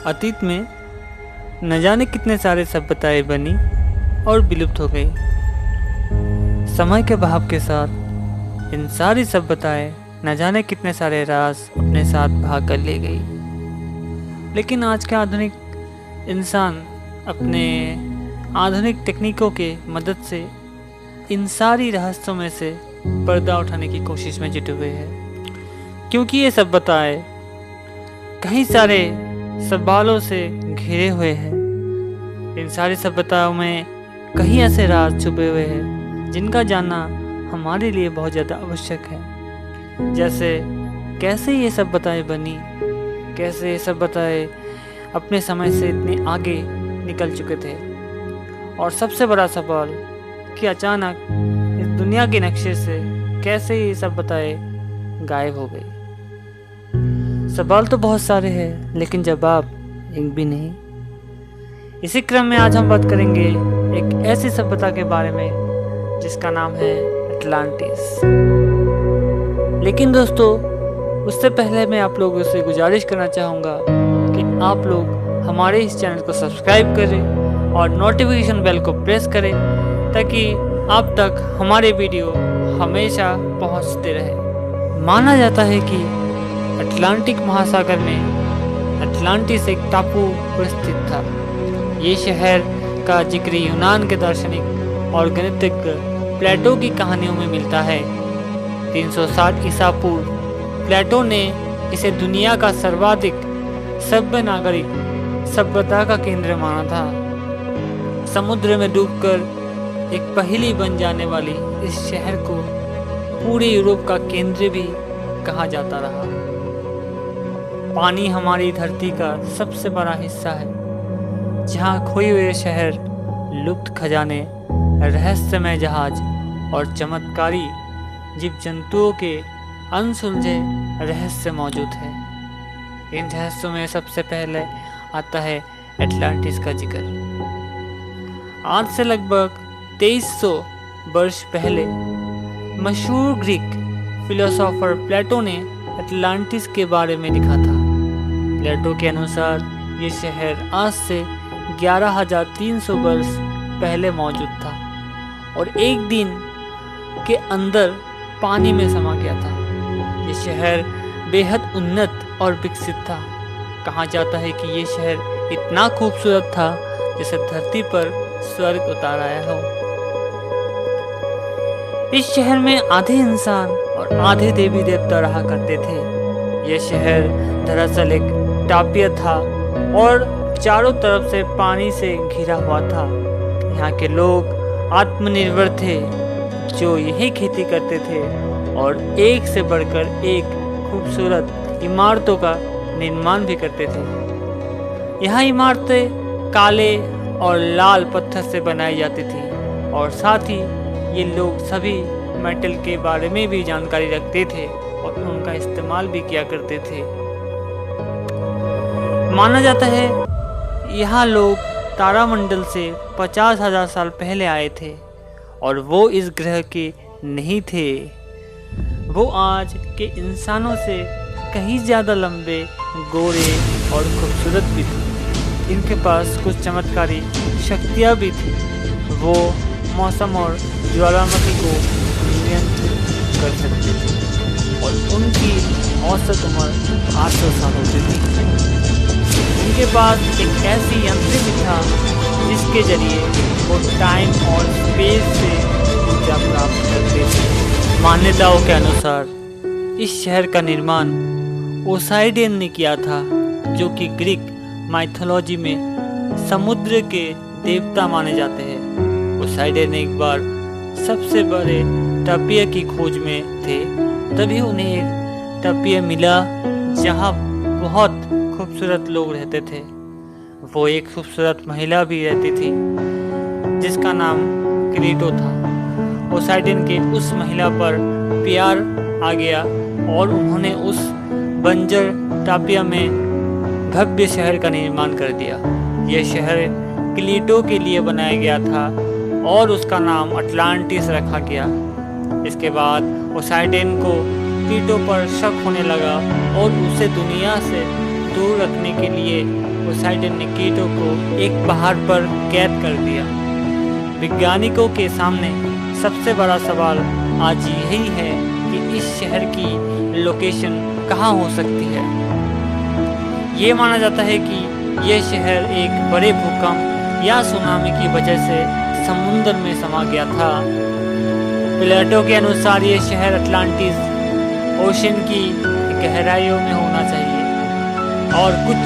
अतीत में न जाने कितने सारे सभ्यताएं बनी और विलुप्त हो गई। समय के बहाव के साथ इन सारी सभ्यताएं न जाने कितने सारे राज अपने साथ भाग कर ले गई। लेकिन आज के आधुनिक इंसान अपने आधुनिक तकनीकों के मदद से इन सारी रहस्यों में से पर्दा उठाने की कोशिश में जुटे हुए हैं, क्योंकि ये सभ्यताएं कई सारे सवालों से घिरे हुए हैं। इन सारी सभ्यताओं में कई ऐसे राज छुपे हुए हैं जिनका जानना हमारे लिए बहुत ज़्यादा आवश्यक है। जैसे कैसे ये सभ्यताएं बनी, कैसे ये सभ्यताएं अपने समय से इतने आगे निकल चुके थे, और सबसे बड़ा सवाल कि अचानक इस दुनिया के नक्शे से कैसे ये सभ्यताएं गायब हो गई। सवाल तो बहुत सारे हैं लेकिन जवाब एक भी नहीं। इसी क्रम में आज हम बात करेंगे एक ऐसी सभ्यता के बारे में जिसका नाम है अटलांटिस। लेकिन दोस्तों, उससे पहले मैं आप लोगों से गुजारिश करना चाहूँगा कि आप लोग हमारे इस चैनल को सब्सक्राइब करें और नोटिफिकेशन बेल को प्रेस करें ताकि आप तक हमारे वीडियो हमेशा पहुंचते रहे। माना जाता है कि अटलांटिक महासागर में अटलांटिस एक टापू पर स्थित था। ये शहर का जिक्र यूनान के दार्शनिक और गणितज्ञ प्लेटो की कहानियों में मिलता है। 360 ईसा पूर्व प्लेटो ने इसे दुनिया का सर्वाधिक सभ्य नागरिक सभ्यता का केंद्र माना था। समुद्र में डूबकर एक पहेली बन जाने वाली इस शहर को पूरे यूरोप का केंद्र भी कहा जाता रहा। पानी हमारी धरती का सबसे बड़ा हिस्सा है, जहाँ खोए हुए शहर, लुप्त खजाने, रहस्यमय जहाज और चमत्कारी जीव जंतुओं के अनसुलझे रहस्य मौजूद है। इन रहस्यों में सबसे पहले आता है अटलांटिस का जिक्र। आज से लगभग 2300 वर्ष पहले मशहूर ग्रीक फिलोसोफर प्लेटो ने अटलांटिस के बारे में लिखा था। प्लेटो के अनुसार ये शहर आज से 11,300 वर्ष पहले मौजूद था और एक दिन के अंदर पानी में समा गया था। ये शहर बेहद उन्नत और विकसित था। कहा जाता है कि ये शहर इतना खूबसूरत था जैसे धरती पर स्वर्ग उतार आया हो। इस शहर में आधे इंसान और आधे देवी देवता रहा करते थे। यह शहर दरअसल एक टापू था और चारों तरफ से पानी से घिरा हुआ था। यहाँ के लोग आत्मनिर्भर थे, जो यही खेती करते थे और एक से बढ़कर एक खूबसूरत इमारतों का निर्माण भी करते थे। यहाँ इमारतें काले और लाल पत्थर से बनाई जाती थी और साथ ही ये लोग सभी मेटल के बारे में भी जानकारी रखते थे और उनका इस्तेमाल भी किया करते थे। माना जाता है यहाँ लोग तारामंडल से 50,000 साल पहले आए थे और वो इस ग्रह के नहीं थे। वो आज के इंसानों से कहीं ज़्यादा लंबे, गोरे और खूबसूरत भी थे। इनके पास कुछ चमत्कारी शक्तियाँ भी थी। वो मौसम और ज्वालामुखी को नियंत्रित कर सकते थे और उनकी औसत उम्र 800 साल होती थी। उनके पास एक ऐसी यंत्र भी था जिसके जरिए वो टाइम और स्पेस से ऊर्जा प्राप्त करते थे। मान्यताओं के अनुसार इस शहर का निर्माण ओसाइडियन ने किया था, जो कि ग्रीक माइथोलॉजी में समुद्र के देवता माने जाते हैं। ओसाइडियन एक बार सबसे बड़े टापू की खोज में थे, तभी उन्हें एक टापू मिला जहां बहुत खूबसूरत लोग रहते थे। वो एक खूबसूरत महिला भी रहती थी जिसका नाम क्रीटो था। ओसाइडियन के उस महिला पर प्यार आ गया और उन्होंने उस बंजर टापू में भव्य शहर का निर्माण कर दिया। यह शहर क्लीटो के लिए बनाया गया था और उसका नाम अटलांटिस रखा गया। इसके बाद पोसाइडन को क्लीटो पर शक होने लगा और उसे दुनिया से दूर रखने के लिए पोसाइडन ने कीटो को एक पहाड़ पर कैद कर दिया। वैज्ञानिकों के सामने सबसे बड़ा सवाल आज यही है कि इस शहर की लोकेशन कहाँ हो सकती है। ये माना जाता है कि यह शहर एक बड़े भूकंप या सुनामी की वजह से समुद्र में समा गया था। प्लेटो के अनुसार ये शहर अटलांटिस ओशन की गहराइयों में होना चाहिए और कुछ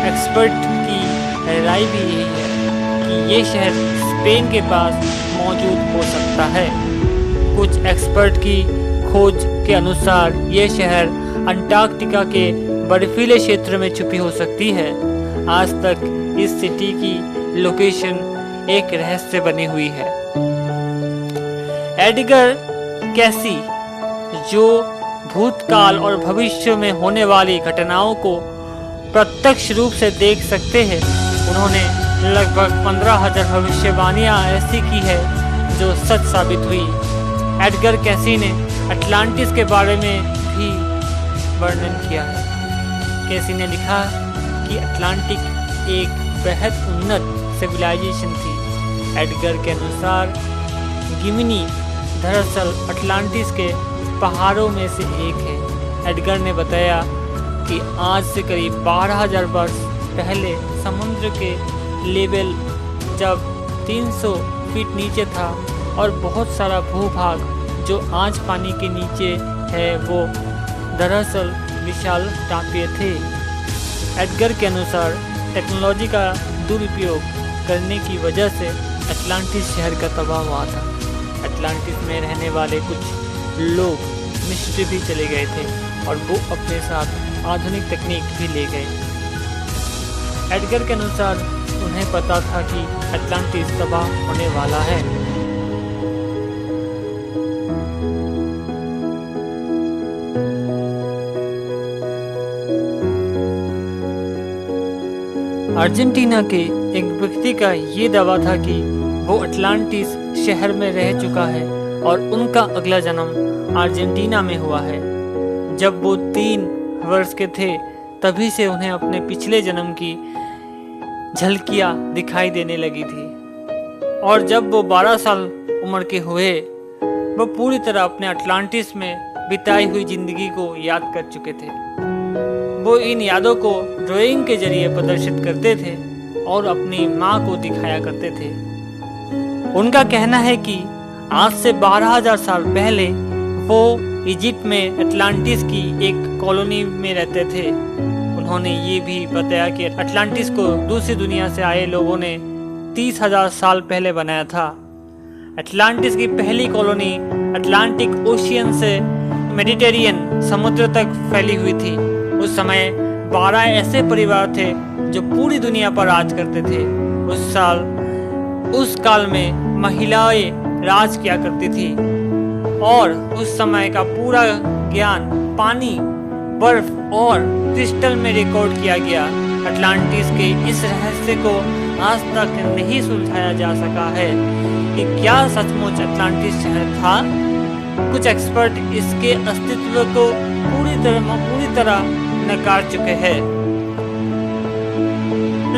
एक्सपर्ट की राय भी यही है कि ये शहर स्पेन के पास मौजूद हो सकता है। कुछ एक्सपर्ट की खोज के अनुसार ये शहर अंटार्कटिका के बर्फीले क्षेत्र में छुपी हो सकती है। आज तक इस सिटी की लोकेशन एक रहस्य बनी हुई है। एडगर कैसी, जो भूतकाल और भविष्य में होने वाली घटनाओं को प्रत्यक्ष रूप से देख सकते हैं, उन्होंने लगभग 15,000 भविष्यवाणियां ऐसी की है जो सच साबित हुई। एडगर कैसी ने अटलांटिस के बारे में भी वर्णन किया है। कैसी ने लिखा कि अटलांटिक एक बेहद उन्नत सिविलाइजेशन थी। एडगर के अनुसार गिमिनी दरअसल अटलांटिस के पहाड़ों में से एक है। एडगर ने बताया कि आज से करीब 12,000 वर्ष पहले समुद्र के लेवल जब 300 फीट नीचे था और बहुत सारा भूभाग जो आज पानी के नीचे है वो दरअसल विशाल टापुए थे। एडगर के अनुसार टेक्नोलॉजी का दुरुपयोग करने की वजह से अटलांटिस शहर का तबाह हुआ था। अटलांटिस में रहने वाले कुछ लोग मिस्र भी चले गए थे और वो अपने साथ आधुनिक तकनीक भी ले गए। एडगर के अनुसार उन्हें पता था कि अटलांटिस तबाह होने वाला है। अर्जेंटीना के एक व्यक्ति का ये दावा था कि वो अटलांटिस शहर में रह चुका है और उनका अगला जन्म अर्जेंटीना में हुआ है। जब वो 3 वर्ष के थे तभी से उन्हें अपने पिछले जन्म की झलकियां दिखाई देने लगी थी और जब वो 12 साल उम्र के हुए वो पूरी तरह अपने अटलांटिस में बिताई हुई जिंदगी को याद कर चुके थे। वो इन यादों को ड्राइंग के जरिए प्रदर्शित करते थे और अपनी माँ को दिखाया करते थे। उनका कहना है कि आज से 12,000 साल पहले वो इजिप्ट में अटलांटिस की एक कॉलोनी में रहते थे। उन्होंने ये भी बताया कि अटलांटिस को दूसरी दुनिया से आए लोगों ने 30,000 साल पहले बनाया था। अटलांटिस की पहली कॉलोनी अटलांटिक ओशियन से मेडिटेरियन समुद्र तक फैली हुई थी। उस समय 12 ऐसे परिवार थे जो पूरी दुनिया पर राज करते थे। उस काल में महिलाएं राज किया करती थी और उस समय का पूरा ज्ञान पानी, बर्फ और क्रिस्टल में रिकॉर्ड किया गया। अटलांटिस के इस रहस्य को आज तक नहीं सुलझाया जा सका है कि क्या सचमुच अटलांटिस शहर था। कुछ एक्सपर्ट इसके अस्तित्व को पूरी तरह नकार चुके हैं,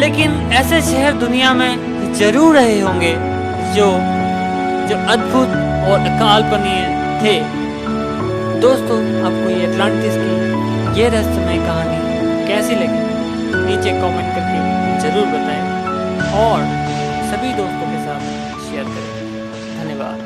लेकिन ऐसे शहर दुनिया में जरूर रहे होंगे जो अद्भुत और अकाल्पनीय थे। दोस्तों, आपको ये अटलांटिस की ये रहस्यमय कहानी कैसी लगी नीचे कमेंट करके जरूर बताएं और सभी दोस्तों के साथ शेयर करें। धन्यवाद।